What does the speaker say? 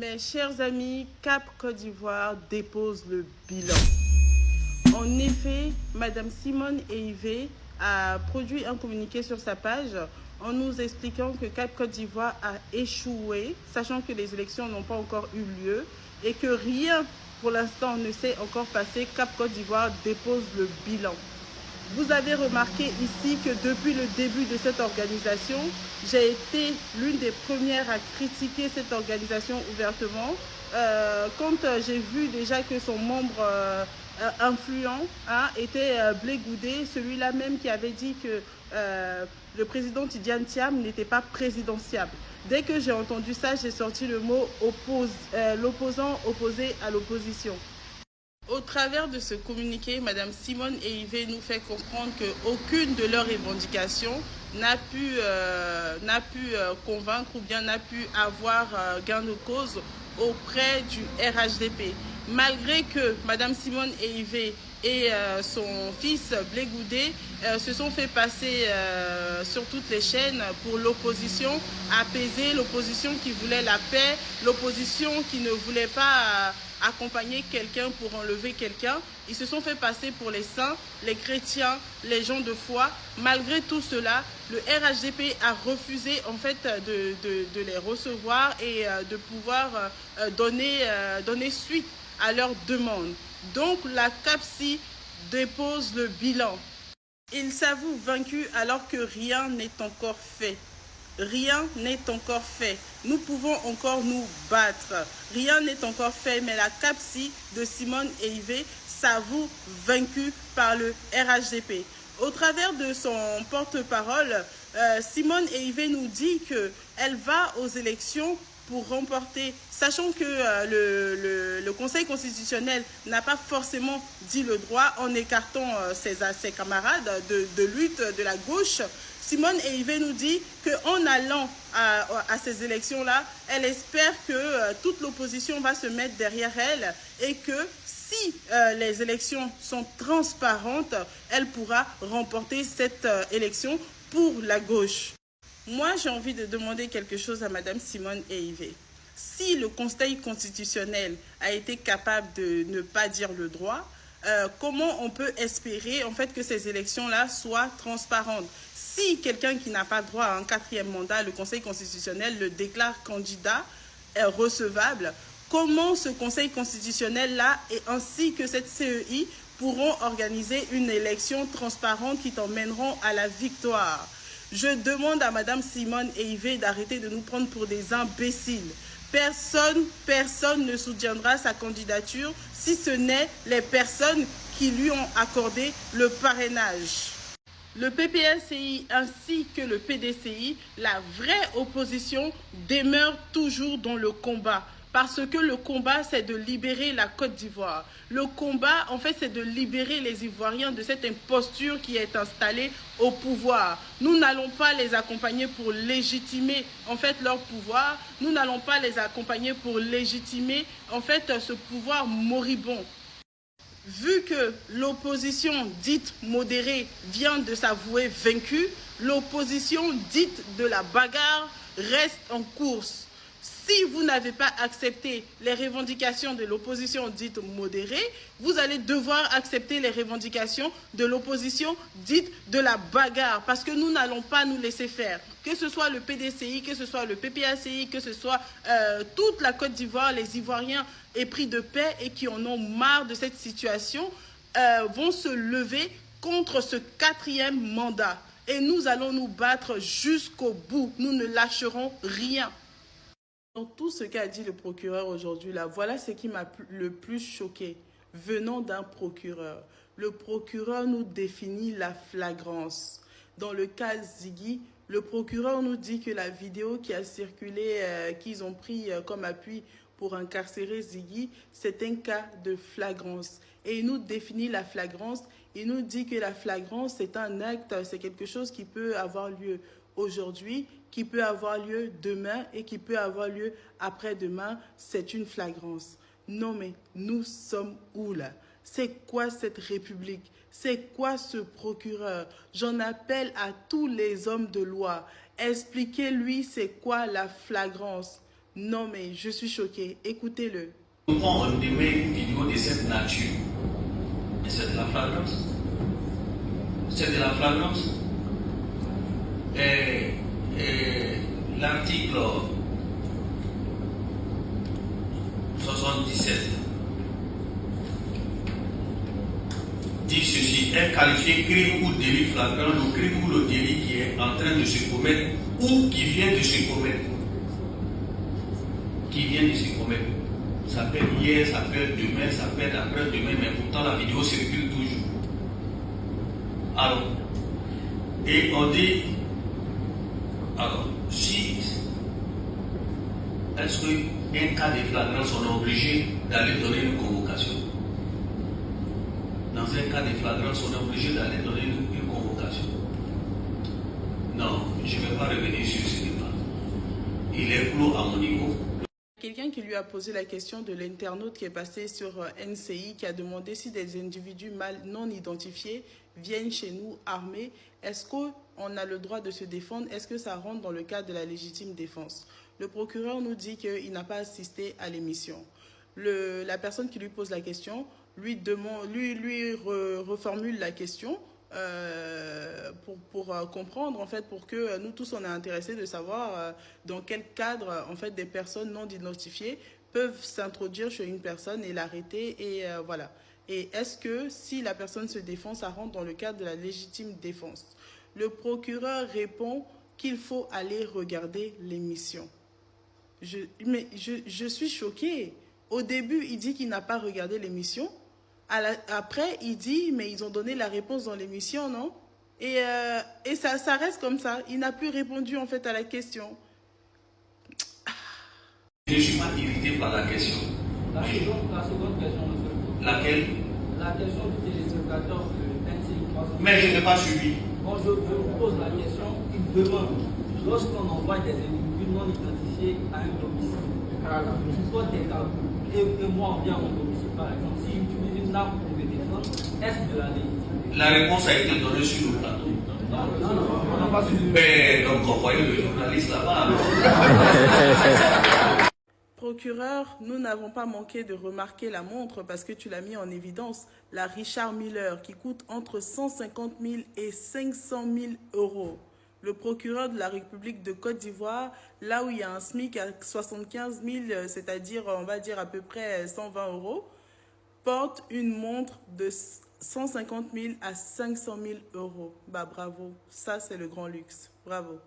Mes chers amis, Cap Côte d'Ivoire dépose le bilan. En effet, Madame Simone Eivé a produit un communiqué sur sa page en nous expliquant que Cap Côte d'Ivoire a échoué, sachant que les élections n'ont pas encore eu lieu et que rien pour l'instant ne s'est encore passé. Cap Côte d'Ivoire dépose le bilan. Vous avez remarqué ici que depuis le début de cette organisation, j'ai été l'une des premières à critiquer cette organisation ouvertement. Quand j'ai vu déjà que son membre influent était Blé Goudé, celui-là même qui avait dit que le président Tidjane Thiam n'était pas présidentiable. Dès que j'ai entendu ça, j'ai sorti le mot l'opposant opposé à l'opposition. Au travers de ce communiqué, Mme Simone Eivé nous fait comprendre qu'aucune de leurs revendications n'a pu convaincre ou bien n'a pu avoir gain de cause auprès du RHDP. Malgré que Mme Simone Eivé et son fils Blé Goudé se sont fait passer sur toutes les chaînes pour l'opposition apaisée, l'opposition qui voulait la paix, l'opposition qui ne voulait pas accompagner quelqu'un pour enlever quelqu'un. Ils se sont fait passer pour les saints, les chrétiens, les gens de foi. Malgré tout cela, le RHDP a refusé en fait de les recevoir et de pouvoir donner suite à leurs demandes. Donc la CAPSI dépose le bilan. Il s'avoue vaincu alors que rien n'est encore fait. Rien n'est encore fait. Nous pouvons encore nous battre. Rien n'est encore fait, mais la CAPSI de Simone Eivé s'avoue vaincue par le RHDP. Au travers de son porte-parole, Simone Eivé nous dit qu'elle va aux élections pour remporter, sachant que le Conseil constitutionnel n'a pas forcément dit le droit en écartant ses camarades de lutte de la gauche. Simone Eivé nous dit qu'en allant à ces élections-là, elle espère que toute l'opposition va se mettre derrière elle et que si les élections sont transparentes, elle pourra remporter cette élection pour la gauche. Moi, j'ai envie de demander quelque chose à Mme Simone Eivé. Si le Conseil constitutionnel a été capable de ne pas dire le droit, comment on peut espérer en fait que ces élections-là soient transparentes? Si quelqu'un qui n'a pas droit à un 4e mandat, le Conseil constitutionnel le déclare candidat recevable, comment ce Conseil constitutionnel-là et ainsi que cette CEI pourront organiser une élection transparente qui t'emmèneront à la victoire? Je demande à Mme Simone Eivé d'arrêter de nous prendre pour des imbéciles. Personne ne soutiendra sa candidature si ce n'est les personnes qui lui ont accordé le parrainage. Le PPLCI ainsi que le PDCI, la vraie opposition, demeure toujours dans le combat. Parce que le combat, c'est de libérer la Côte d'Ivoire. Le combat, en fait, c'est de libérer les Ivoiriens de cette imposture qui est installée au pouvoir. Nous n'allons pas les accompagner pour légitimer, en fait, leur pouvoir. Nous n'allons pas les accompagner pour légitimer, en fait, ce pouvoir moribond. Vu que l'opposition dite modérée vient de s'avouer vaincue, l'opposition dite de la bagarre reste en course. Si vous n'avez pas accepté les revendications de l'opposition dite modérée, vous allez devoir accepter les revendications de l'opposition dite de la bagarre. Parce que nous n'allons pas nous laisser faire. Que ce soit le PDCI, que ce soit le PPACI, que ce soit toute la Côte d'Ivoire, les Ivoiriens épris de paix et qui en ont marre de cette situation, vont se lever contre ce 4e mandat. Et nous allons nous battre jusqu'au bout. Nous ne lâcherons rien. Dans tout ce qu'a dit le procureur aujourd'hui, là, voilà ce qui m'a le plus choqué venant d'un procureur. Le procureur nous définit la flagrance. Dans le cas Ziggy, le procureur nous dit que la vidéo qui a circulé, qu'ils ont pris comme appui pour incarcérer Ziggy, c'est un cas de flagrance. Et il nous définit la flagrance. Il nous dit que la flagrance, c'est un acte, c'est quelque chose qui peut avoir lieu aujourd'hui, qui peut avoir lieu demain et qui peut avoir lieu après-demain. C'est une flagrance. Non mais nous sommes où là? C'est quoi cette république? C'est quoi ce procureur? J'en appelle à tous les hommes de loi. Expliquez-lui c'est quoi la flagrance. Non, mais je suis choquée. Écoutez-le. Quand on émet une vidéo de cette nature, c'est de la flagrance. C'est de la flagrance. L'article 77 dit ceci: est qualifié crime ou délit flagrant le crime ou le délit qui est en train de se commettre ou qui vient de se commettre. Qui vient de se commettre. Ça peut être hier, ça peut être demain, ça peut être après-demain, mais pourtant la vidéo circule toujours. Alors, et on dit, alors, si, est-ce qu'un cas de flagrance, on est obligé d'aller donner une convocation? Dans un cas de flagrance, on est obligé d'aller donner une convocation. Non, je ne vais pas revenir sur ce débat. Il est clos à mon niveau. Quelqu'un qui lui a posé la question de l'internaute qui est passé sur NCI, qui a demandé si des individus mal non identifiés viennent chez nous armés, est-ce qu'on a le droit de se défendre? Est-ce que ça rentre dans le cadre de la légitime défense? Le procureur nous dit qu'il n'a pas assisté à l'émission. La personne qui lui pose la question lui reformule la question pour comprendre, en fait, pour que nous tous on est intéressés de savoir dans quel cadre en fait des personnes non identifiées peuvent s'introduire chez une personne et l'arrêter et voilà. Et est-ce que si la personne se défend, ça rentre dans le cadre de la légitime défense? Le procureur répond qu'il faut aller regarder l'émission. Je suis choquée. Au début, il dit qu'il n'a pas regardé l'émission. Après, il dit, mais ils ont donné la réponse dans l'émission, non? Et ça reste comme ça. Il n'a plus répondu, en fait, à la question. Je ne suis pas irrité par la question. La seconde question, monsieur. Laquelle? La question du téléspectateur de NCI 300. Mais je n'ai pas suivi. Bon, je vous pose la question. Il demande, lorsqu'on envoie des individus non identifiés à un domicile, je pose des cas. Et moi, on vient à mon domicile, par exemple, si j'utilise une arme pour me défendre, est-ce de la légitimité? La réponse a été donnée sur le plateau. Non, on n'a pas suivi. Mais donc, on voyait le journaliste là-bas. Procureur, nous n'avons pas manqué de remarquer la montre parce que tu l'as mis en évidence, la Richard Miller, qui coûte entre 150 000 et 500 000 euros. Le procureur de la République de Côte d'Ivoire, là où il y a un SMIC à 75 000, c'est-à-dire, on va dire à peu près 120 euros, porte une montre de 150 000 à 500 000 euros. Bah bravo, ça c'est le grand luxe. Bravo.